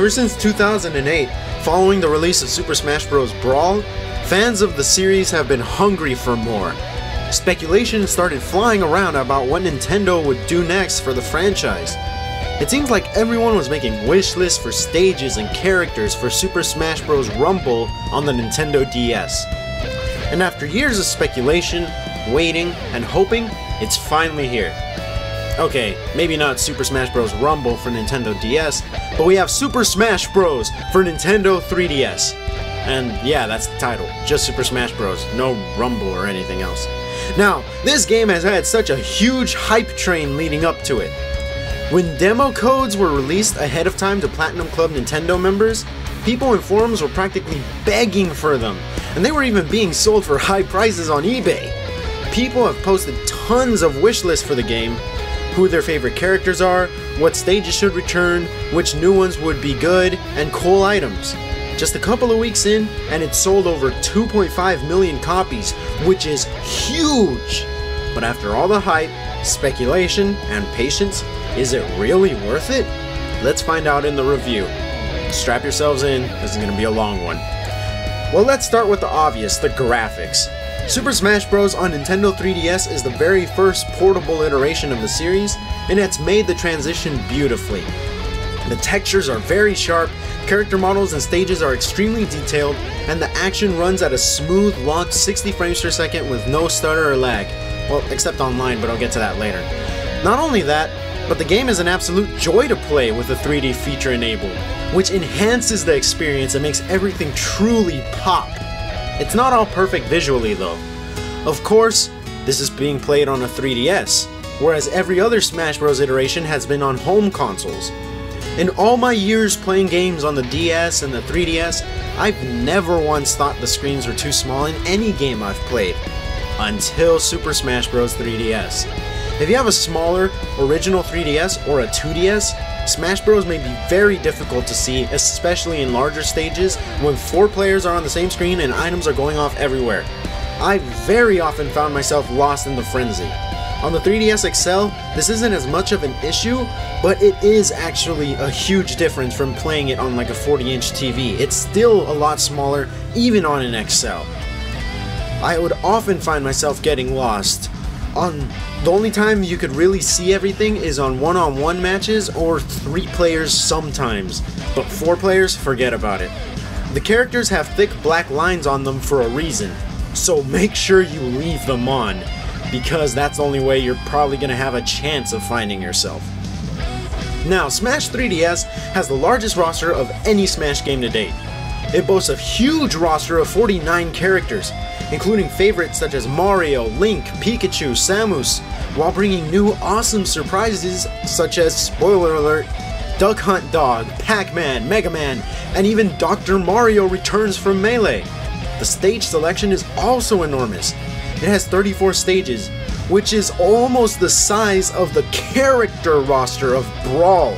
Ever since 2008, following the release of Super Smash Bros. Brawl, fans of the series have been hungry for more. Speculation started flying around about what Nintendo would do next for the franchise. It seems like everyone was making wish lists for stages and characters for Super Smash Bros. Rumble on the Nintendo DS. And after years of speculation, waiting, and hoping, it's finally here. Okay, maybe not Super Smash Bros. Rumble for Nintendo DS, but we have Super Smash Bros. For Nintendo 3DS. And yeah, that's the title, just Super Smash Bros., no Rumble or anything else. Now, this game has had such a huge hype train leading up to it. When demo codes were released ahead of time to Platinum Club Nintendo members, people in forums were practically begging for them, and they were even being sold for high prices on eBay. People have posted tons of wish lists for the game, who their favorite characters are, what stages should return, which new ones would be good, and cool items. Just a couple of weeks in, and it sold over 2.5 million copies, which is huge! But after all the hype, speculation, and patience, is it really worth it? Let's find out in the review. Strap yourselves in, this is going to be a long one. Well, let's start with the obvious, the graphics. Super Smash Bros. On Nintendo 3DS is the very first portable iteration of the series, and it's made the transition beautifully. The textures are very sharp, character models and stages are extremely detailed, and the action runs at a smooth, locked 60 frames per second with no stutter or lag. Well, except online, but I'll get to that later. Not only that, but the game is an absolute joy to play with the 3D feature enabled, which enhances the experience and makes everything truly pop. It's not all perfect visually though. Of course, this is being played on a 3DS, whereas every other Smash Bros. Iteration has been on home consoles. In all my years playing games on the DS and the 3DS, I've never once thought the screens were too small in any game I've played. Until Super Smash Bros. 3DS. If you have a smaller, original 3DS or a 2DS, Smash Bros. May be very difficult to see, especially in larger stages when 4 players are on the same screen and items are going off everywhere. I very often found myself lost in the frenzy. On the 3DS XL, this isn't as much of an issue, but it is actually a huge difference from playing it on like a 40-inch TV. It's still a lot smaller, even on an XL. I would often find myself getting lost. The only time you could really see everything is on one-on-one matches or 3 players sometimes, but 4 players, forget about it. The characters have thick black lines on them for a reason, so make sure you leave them on, because that's the only way you're probably going to have a chance of finding yourself. Now, Smash 3DS has the largest roster of any Smash game to date. It boasts a huge roster of 49 characters, including favorites such as Mario, Link, Pikachu, Samus, while bringing new awesome surprises such as, spoiler alert, Duck Hunt Dog, Pac-Man, Mega Man, and even Dr. Mario returns from Melee. The stage selection is also enormous. It has 34 stages, which is almost the size of the character roster of Brawl,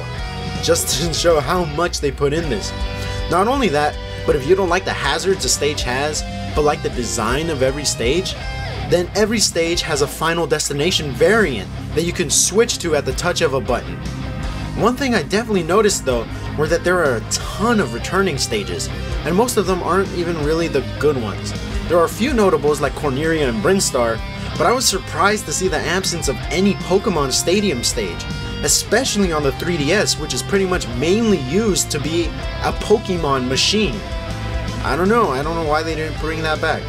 just to show how much they put in this. Not only that, but if you don't like the hazards a stage has, but like the design of every stage, then every stage has a final destination variant that you can switch to at the touch of a button. One thing I definitely noticed though were that there are a ton of returning stages, and most of them aren't even really the good ones. There are a few notables like Corneria and Brinstar, but I was surprised to see the absence of any Pokemon Stadium stage, especially on the 3DS, which is pretty much mainly used to be a Pokemon machine. I don't know why they didn't bring that back.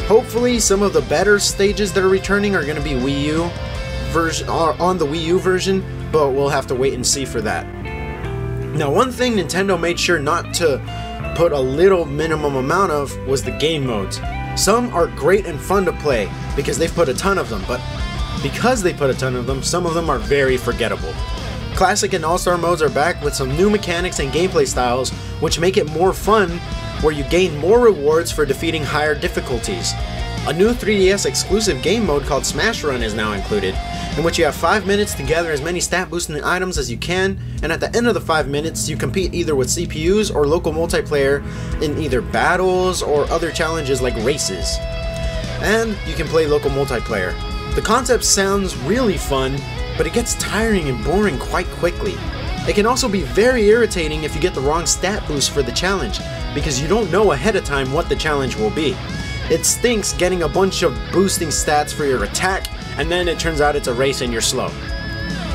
Hopefully some of the better stages that are returning are going to be Wii U version, on the Wii U version, but we'll have to wait and see for that. Now, one thing Nintendo made sure not to put a little minimum amount of was the game modes. Some are great and fun to play because they've put a ton of them, but because they put a ton of them, some of them are very forgettable. Classic and All-Star modes are back with some new mechanics and gameplay styles which make it more fun, where you gain more rewards for defeating higher difficulties. A new 3DS exclusive game mode called Smash Run is now included, in which you have 5 minutes to gather as many stat boosting items as you can, and at the end of the 5 minutes you compete either with CPUs or local multiplayer in either battles or other challenges like races. And you can play local multiplayer. The concept sounds really fun, but it gets tiring and boring quite quickly. It can also be very irritating if you get the wrong stat boost for the challenge, because you don't know ahead of time what the challenge will be. It stinks getting a bunch of boosting stats for your attack, and then it turns out it's a race and you're slow.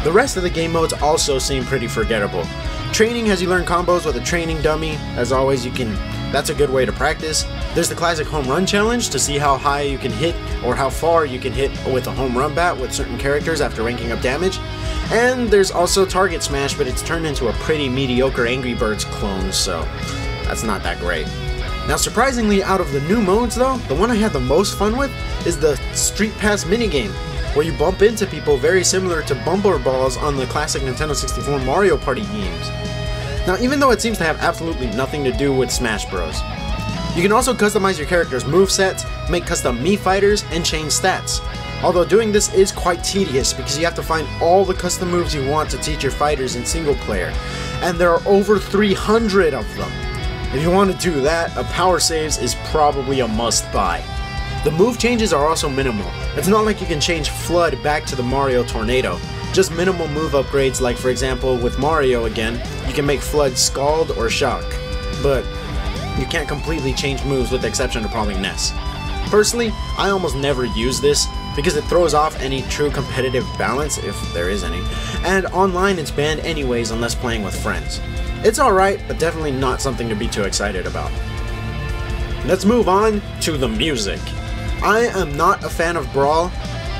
The rest of the game modes also seem pretty forgettable. Training has you learn combos with a training dummy. As always, that's a good way to practice. There's the classic home run challenge to see how high you can hit or how far you can hit with a home run bat with certain characters after ranking up damage. And there's also Target Smash, but it's turned into a pretty mediocre Angry Birds clone, so that's not that great. Now surprisingly, out of the new modes though, the one I had the most fun with is the Street Pass minigame, where you bump into people very similar to Bumper Balls on the classic Nintendo 64 Mario Party games. Now even though it seems to have absolutely nothing to do with Smash Bros, you can also customize your character's movesets, make custom Mii fighters, and change stats. Although doing this is quite tedious because you have to find all the custom moves you want to teach your fighters in single player, and there are over 300 of them. If you want to do that, a Power Saves is probably a must-buy. The move changes are also minimal. It's not like you can change Flood back to the Mario Tornado. Just minimal move upgrades, like for example with Mario again, you can make Flood Scald or Shock. But you can't completely change moves with the exception of probably Ness. Personally, I almost never use this because it throws off any true competitive balance, if there is any, and online it's banned anyways unless playing with friends. It's alright, but definitely not something to be too excited about. Let's move on to the music. I am not a fan of Brawl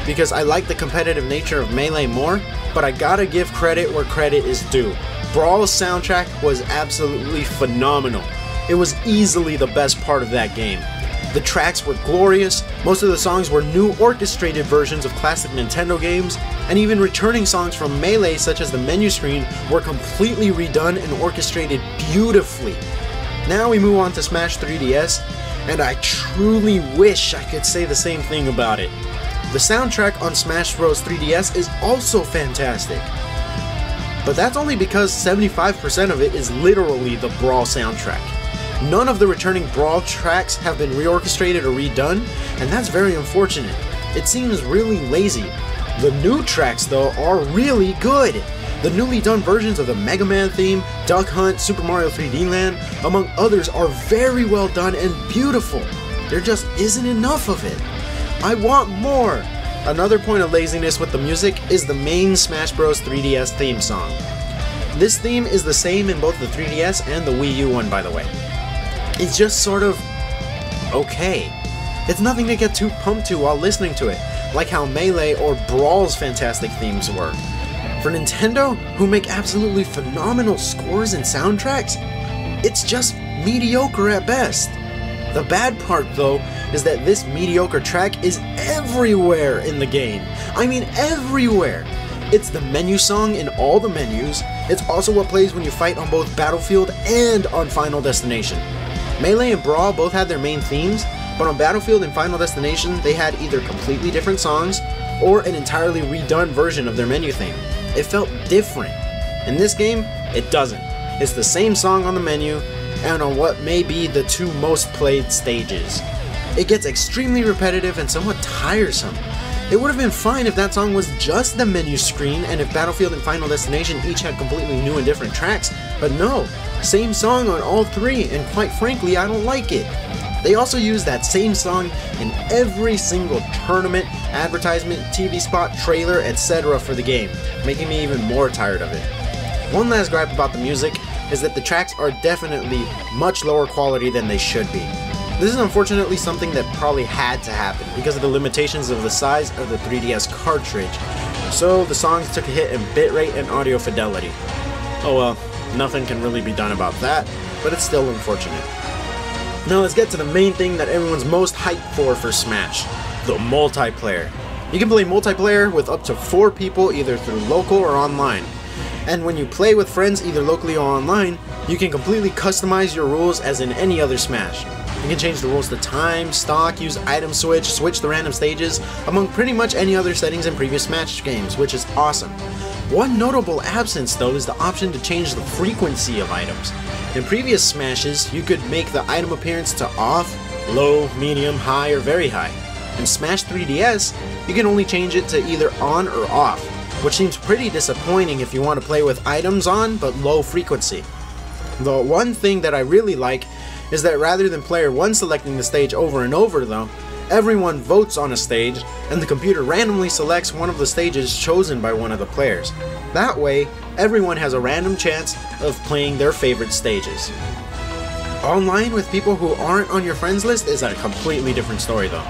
because I like the competitive nature of Melee more, but I gotta give credit where credit is due. Brawl's soundtrack was absolutely phenomenal. It was easily the best part of that game. The tracks were glorious, most of the songs were new orchestrated versions of classic Nintendo games, and even returning songs from Melee such as the menu screen were completely redone and orchestrated beautifully. Now we move on to Smash 3DS, and I truly wish I could say the same thing about it. The soundtrack on Smash Bros. 3DS is also fantastic. But that's only because 75% of it is literally the Brawl soundtrack. None of the returning Brawl tracks have been reorchestrated or redone, and that's very unfortunate. It seems really lazy. The new tracks though are really good. The newly done versions of the Mega Man theme, Duck Hunt, Super Mario 3D Land, among others, are very well done and beautiful. There just isn't enough of it. I want more! Another point of laziness with the music is the main Smash Bros. 3DS theme song. This theme is the same in both the 3DS and the Wii U one, by the way. It's just sort of okay. It's nothing to get too pumped to while listening to it, like how Melee or Brawl's fantastic themes were. For Nintendo, who make absolutely phenomenal scores and soundtracks, it's just mediocre at best. The bad part though is that this mediocre track is everywhere in the game. I mean everywhere. It's the menu song in all the menus. It's also what plays when you fight on both Battlefield and on Final Destination. Melee and Brawl both had their main themes, but on Battlefield and Final Destination they had either completely different songs or an entirely redone version of their menu theme. It felt different. In this game, it doesn't. It's the same song on the menu and on what may be the two most played stages. It gets extremely repetitive and somewhat tiresome. It would have been fine if that song was just the menu screen and if Battlefield and Final Destination each had completely new and different tracks, but no, same song on all three, and quite frankly I don't like it. They also use that same song in every single tournament, advertisement, TV spot, trailer, etc. for the game, making me even more tired of it. One last gripe about the music is that the tracks are definitely much lower quality than they should be. This is unfortunately something that probably had to happen because of the limitations of the size of the 3DS cartridge, so the songs took a hit in bitrate and audio fidelity. Oh well, nothing can really be done about that, but it's still unfortunate. Now let's get to the main thing that everyone's most hyped for Smash, the multiplayer. You can play multiplayer with up to 4 people either through local or online. And when you play with friends either locally or online, you can completely customize your rules as in any other Smash. You can change the rules to time, stock, use item switch the random stages, among pretty much any other settings in previous Smash games, which is awesome. One notable absence though is the option to change the frequency of items. In previous Smashes, you could make the item appearance to off, low, medium, high, or very high. In Smash 3DS, you can only change it to either on or off. which seems pretty disappointing if you want to play with items on but low frequency. The one thing that I really like is that rather than player 1 selecting the stage over and over though, everyone votes on a stage and the computer randomly selects one of the stages chosen by one of the players. That way, everyone has a random chance of playing their favorite stages. Online with people who aren't on your friends list is a completely different story though.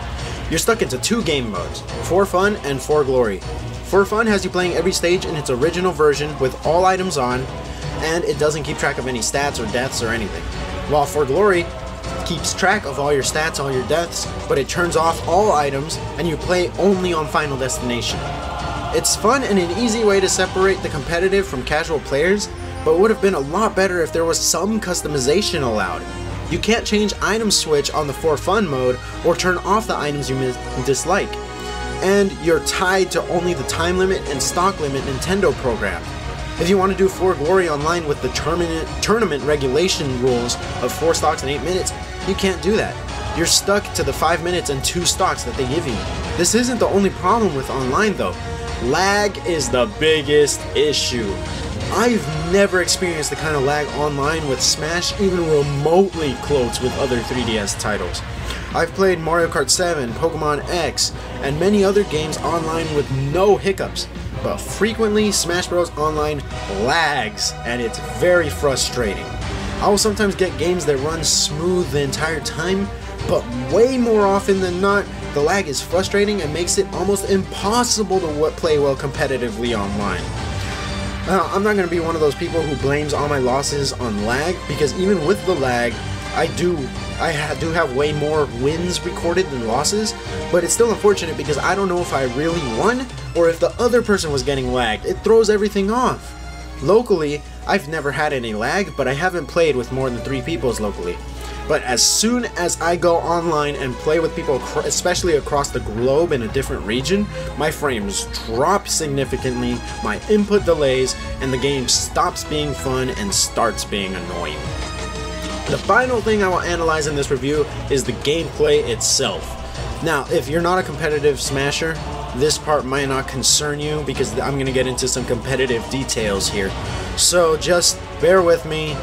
You're stuck into 2 game modes, For Fun and For Glory. For Fun has you playing every stage in its original version with all items on, and it doesn't keep track of any stats or deaths or anything. While For Glory keeps track of all your stats, all your deaths, but it turns off all items and you play only on Final Destination. It's fun and an easy way to separate the competitive from casual players, but would have been a lot better if there was some customization allowed. You can't change item switch on the For Fun mode or turn off the items you dislike. And you're tied to only the time limit and stock limit Nintendo programmed. If you want to do For Glory online with the tournament regulation rules of 4 stocks and 8 minutes, you can't do that. You're stuck to the 5 minutes and 2 stocks that they give you. This isn't the only problem with online though. Lag is the biggest issue. I've never experienced the kind of lag online with Smash even remotely close with other 3DS titles. I've played Mario Kart 7, Pokemon X, and many other games online with no hiccups, but frequently Smash Bros. Online lags, and it's very frustrating. I will sometimes get games that run smooth the entire time, but way more often than not, the lag is frustrating and makes it almost impossible to play well competitively online. Now, I'm not going to be one of those people who blames all my losses on lag, because even with the lag, I do have way more wins recorded than losses, but it's still unfortunate because I don't know if I really won or if the other person was getting lagged. It throws everything off. Locally, I've never had any lag, but I haven't played with more than 3 people locally. But as soon as I go online and play with people, especially across the globe in a different region, my frames drop significantly, my input delays, and the game stops being fun and starts being annoying. The final thing I will analyze in this review is the gameplay itself. Now, if you're not a competitive Smasher, this part might not concern you because I'm going to get into some competitive details here. So just bear with me.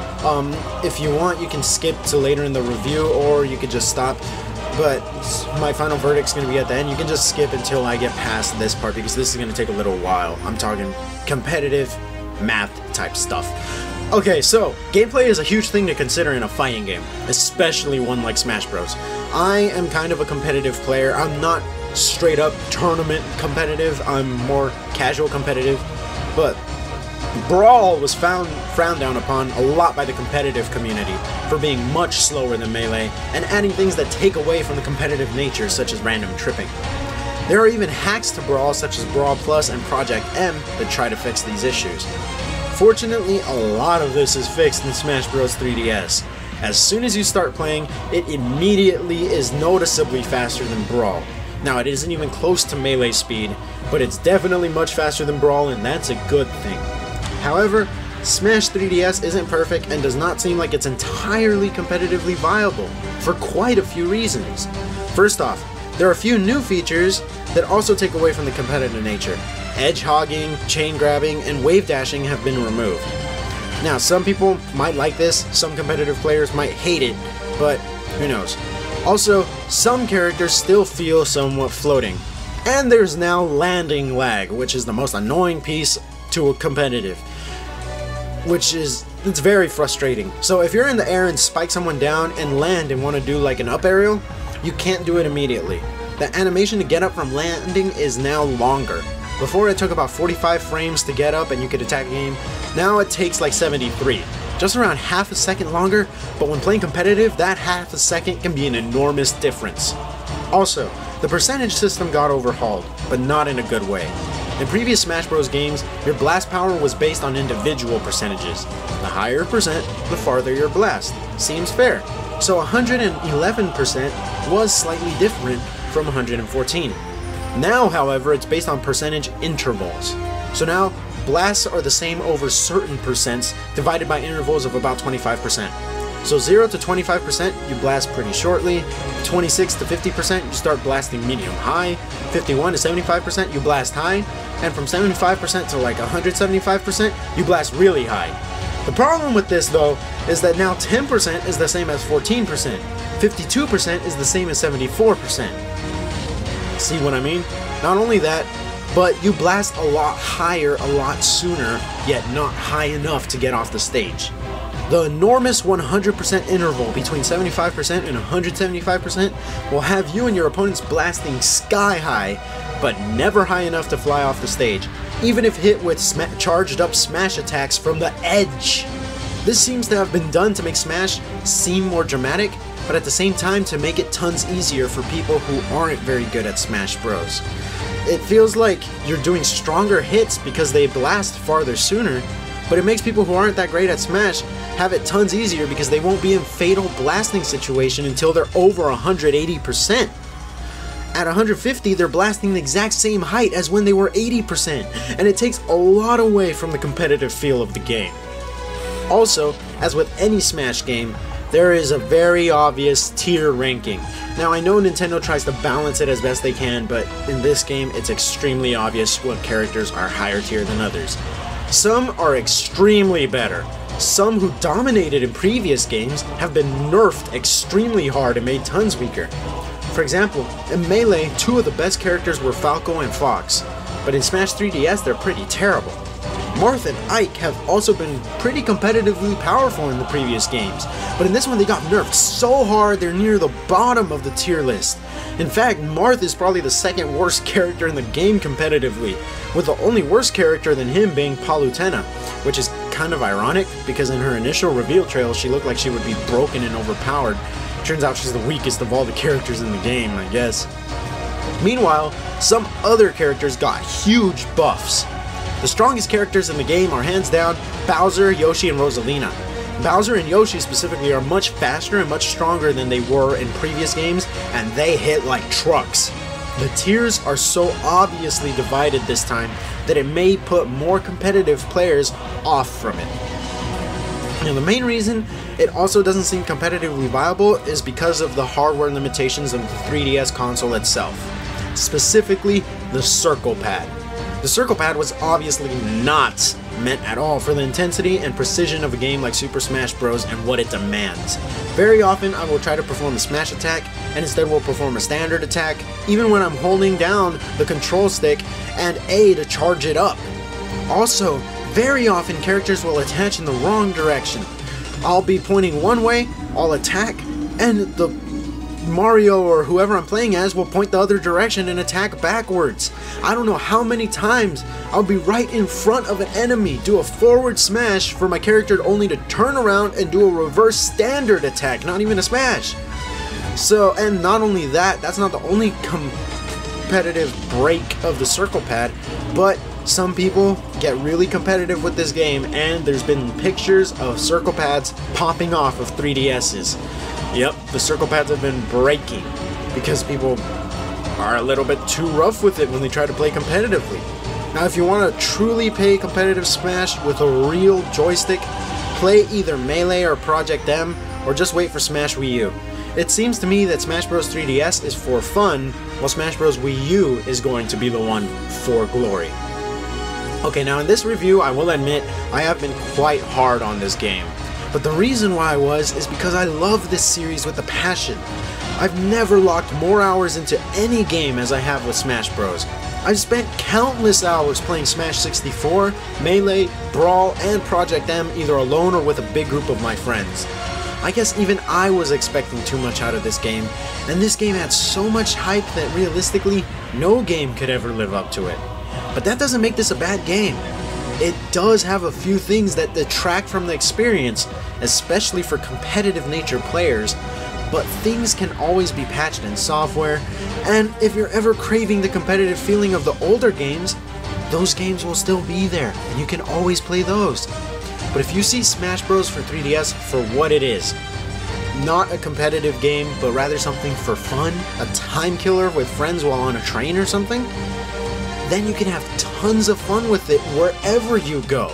If you want, you can skip to later in the review, or you could just stop. But my final verdict's going to be at the end. You can just skip until I get past this part because this is going to take a little while. I'm talking competitive math type stuff. Okay, so gameplay is a huge thing to consider in a fighting game, especially one like Smash Bros. I am kind of a competitive player. I'm not straight up tournament competitive, I'm more casual competitive, but Brawl was frowned down upon a lot by the competitive community for being much slower than Melee and adding things that take away from the competitive nature, such as random tripping. There are even hacks to Brawl such as Brawl Plus and Project M that try to fix these issues. Fortunately, a lot of this is fixed in Smash Bros. 3DS. As soon as you start playing, it immediately is noticeably faster than Brawl. Now, it isn't even close to Melee speed, but it's definitely much faster than Brawl, and that's a good thing. However, Smash 3DS isn't perfect and does not seem like it's entirely competitively viable, for quite a few reasons. First off, there are a few new features that also take away from the competitive nature. Edge hogging, chain grabbing, and wave dashing have been removed. Now, some people might like this, some competitive players might hate it, but who knows. Also, some characters still feel somewhat floating. And there's now landing lag, which is the most annoying piece to a competitive. It's very frustrating. So if you're in the air and spike someone down and land and want to do like an up aerial, you can't do it immediately. The animation to get up from landing is now longer. Before it took about 45 frames to get up and you could attack a game, now it takes like 73. Just around half a second longer, but when playing competitive, that half a second can be an enormous difference. Also, the percentage system got overhauled, but not in a good way. In previous Smash Bros. Games, your blast power was based on individual percentages. The higher percent, the farther your blast. Seems fair. So 111% was slightly different from 114. Now, however, it's based on percentage intervals. So now, blasts are the same over certain percents, divided by intervals of about 25%. So 0 to 25% you blast pretty shortly, 26 to 50% you start blasting medium high, 51 to 75% you blast high, and from 75% to like 175% you blast really high. The problem with this though is that now 10% is the same as 14%, 52% is the same as 74%. See what I mean? Not only that, but you blast a lot higher a lot sooner, yet not high enough to get off the stage. The enormous 100% interval between 75% and 175% will have you and your opponents blasting sky high, but never high enough to fly off the stage, even if hit with charged up smash attacks from the edge. This seems to have been done to make Smash seem more dramatic, but at the same time to make it tons easier for people who aren't very good at Smash Bros. It feels like you're doing stronger hits because they blast farther sooner, but it makes people who aren't that great at Smash have it tons easier because they won't be in fatal blasting situation until they're over 180%. At 150, they're blasting the exact same height as when they were 80%, and it takes a lot away from the competitive feel of the game. Also, as with any Smash game, there is a very obvious tier ranking. Now I know Nintendo tries to balance it as best they can, but in this game it's extremely obvious what characters are higher tier than others. Some are extremely better. Some who dominated in previous games have been nerfed extremely hard and made tons weaker. For example, in Melee, two of the best characters were Falco and Fox, but in Smash 3DS they're pretty terrible. Marth and Ike have also been pretty competitively powerful in the previous games, but in this one they got nerfed so hard they're near the bottom of the tier list. In fact, Marth is probably the second worst character in the game competitively, with the only worse character than him being Palutena, which is kind of ironic because in her initial reveal trail she looked like she would be broken and overpowered. Turns out she's the weakest of all the characters in the game, I guess. Meanwhile, some other characters got huge buffs. The strongest characters in the game are hands down Bowser, Yoshi, and Rosalina. Bowser and Yoshi specifically are much faster and much stronger than they were in previous games, and they hit like trucks. The tiers are so obviously divided this time that it may put more competitive players off from it. Now the main reason it also doesn't seem competitively viable is because of the hardware limitations of the 3DS console itself. Specifically, the Circle Pad. The Circle Pad was obviously not meant at all for the intensity and precision of a game like Super Smash Bros. And what it demands. Very often I will try to perform a smash attack and instead will perform a standard attack, even when I'm holding down the control stick and A to charge it up. Also, very often characters will attach in the wrong direction. I'll be pointing one way, I'll attack, and the Mario or whoever I'm playing as will point the other direction and attack backwards. I don't know how many times I'll be right in front of an enemy, do a forward smash for my character only to turn around and do a reverse standard attack, not even a smash. So, and not only that, that's not the only competitive break of the Circle Pad, but some people get really competitive with this game, and there's been pictures of Circle Pads popping off of 3DSs. Yep, the Circle Pads have been breaking because people are a little bit too rough with it when they try to play competitively. Now if you want to truly play competitive Smash with a real joystick, play either Melee or Project M, or just wait for Smash Wii U. It seems to me that Smash Bros 3DS is for fun, while Smash Bros Wii U is going to be the one for glory. Okay, now in this review I will admit I have been quite hard on this game. But the reason why I was is because I love this series with a passion. I've never locked more hours into any game as I have with Smash Bros. I've spent countless hours playing Smash 64, Melee, Brawl, and Project M either alone or with a big group of my friends. I guess even I was expecting too much out of this game, and this game had so much hype that realistically, no game could ever live up to it. But that doesn't make this a bad game. It does have a few things that detract from the experience, especially for competitive nature players, but things can always be patched in software, and if you're ever craving the competitive feeling of the older games, those games will still be there, and you can always play those. But if you see Smash Bros. For 3DS for what it is, not a competitive game, but rather something for fun, a time killer with friends while on a train or something, then you can have tons of fun with it wherever you go.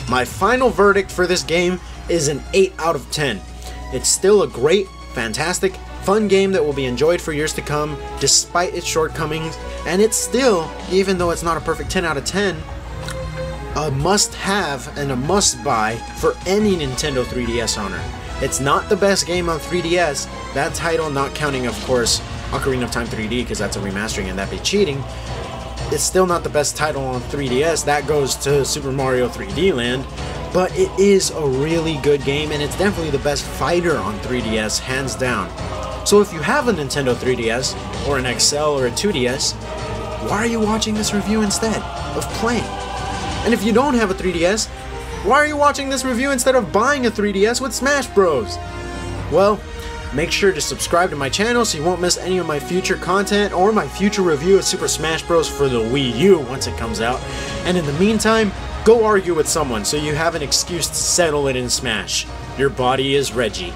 My final verdict for this game is an 8 out of 10. it's still a great, fantastic, fun game that will be enjoyed for years to come, despite its shortcomings, and it's still, even though it's not a perfect 10 out of 10, a must-have and a must-buy for any Nintendo 3DS owner. It's not the best game on 3DS, that title not counting, of course, Ocarina of Time 3D, because that's a remastering and that'd be cheating. It's still not the best title on 3DS, that goes to Super Mario 3D Land, but it is a really good game, and it's definitely the best fighter on 3DS, hands down. So if you have a Nintendo 3DS, or an XL, or a 2DS, why are you watching this review instead of playing? And if you don't have a 3DS, why are you watching this review instead of buying a 3DS with Smash Bros? Well, make sure to subscribe to my channel so you won't miss any of my future content or my future review of Super Smash Bros. For the Wii U once it comes out. And in the meantime, go argue with someone so you have an excuse to settle it in Smash. Your body is Reggie.